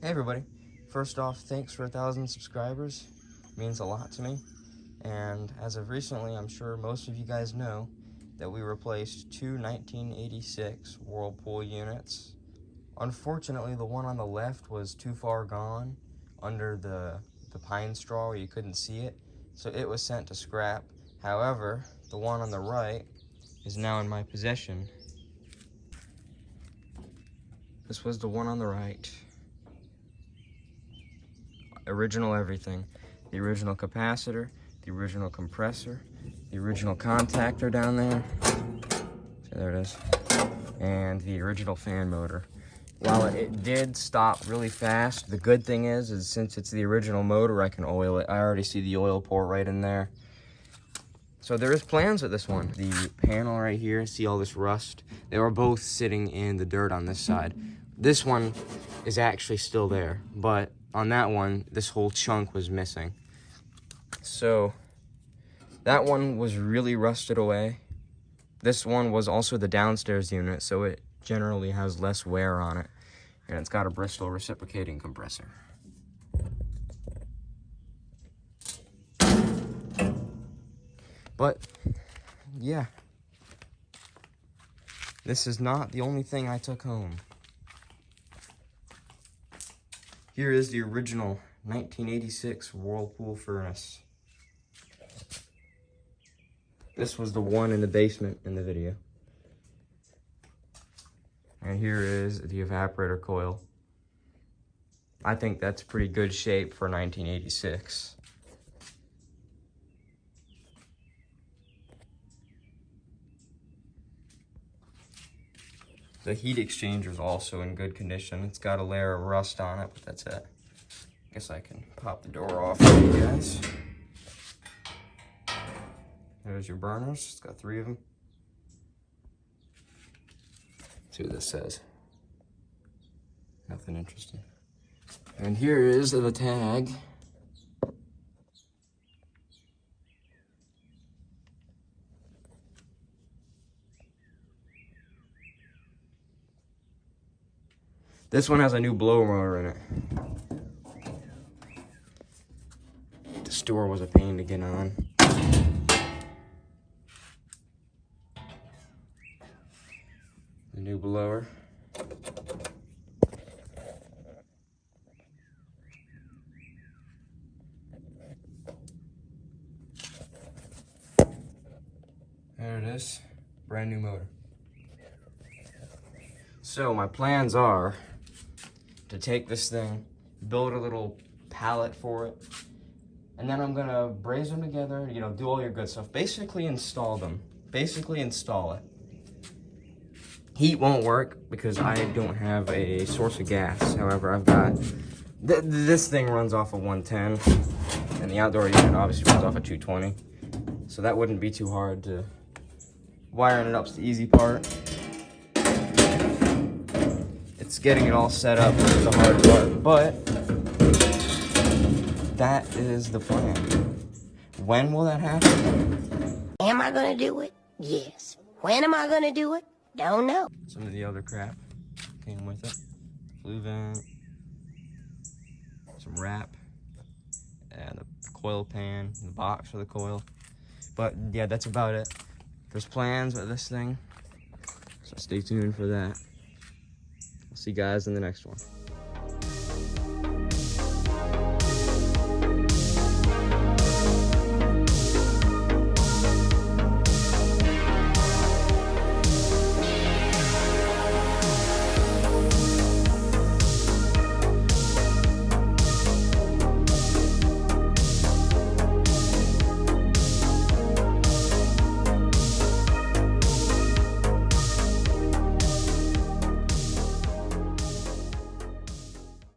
Hey everybody, first off, thanks for 1,000 subscribers. It means a lot to me. And as of recently, I'm sure most of you guys know that we replaced two 1986 Whirlpool units. Unfortunately, the one on the left was too far gone under the pine straw where you couldn't see it, so it was sent to scrap. However, the one on the right is now in my possession. This was the one on the right. Original everything. The original capacitor, the original compressor, the original contactor down there. So there it is. And the original fan motor. While it did stop really fast, the good thing is since it's the original motor, I can oil it. I already see the oil port right in there. So there is plans with this one. The panel right here, see all this rust? They were both sitting in the dirt on this side. This one is actually still there, but on that one, this whole chunk was missing. So that one was really rusted away. This one was also the downstairs unit, so it generally has less wear on it. And it's got a Bristol reciprocating compressor. But yeah, this is not the only thing I took home. Here is the original 1986 Whirlpool furnace. This was the one in the basement in the video. And here is the evaporator coil. I think that's pretty good shape for 1986. The heat exchanger is also in good condition. It's got a layer of rust on it, but that's it. I guess I can pop the door off for you guys. There's your burners. It's got 3 of them. Let's see what this says. Nothing interesting. And here is the tag. This one has a new blower motor in it. This door was a pain to get on. The new blower. There it is, brand new motor. So my plans are to take this thing, build a little pallet for it, and then I'm gonna braze them together, you know, do all your good stuff. Basically install them. Basically install it. Heat won't work because I don't have a source of gas. However, I've got, this thing runs off of 110, and the outdoor unit obviously runs off of 220. So that wouldn't be too hard to, wiring it up's the easy part. It's getting it all set up is the hard part, but that is the plan. When will that happen? Am I gonna do it? Yes. When am I gonna do it? Don't know. Some of the other crap came with it. Flue vent, some wrap, and the coil pan, the box for the coil. But yeah, that's about it. There's plans with this thing, so stay tuned for that. I'll see you guys in the next one.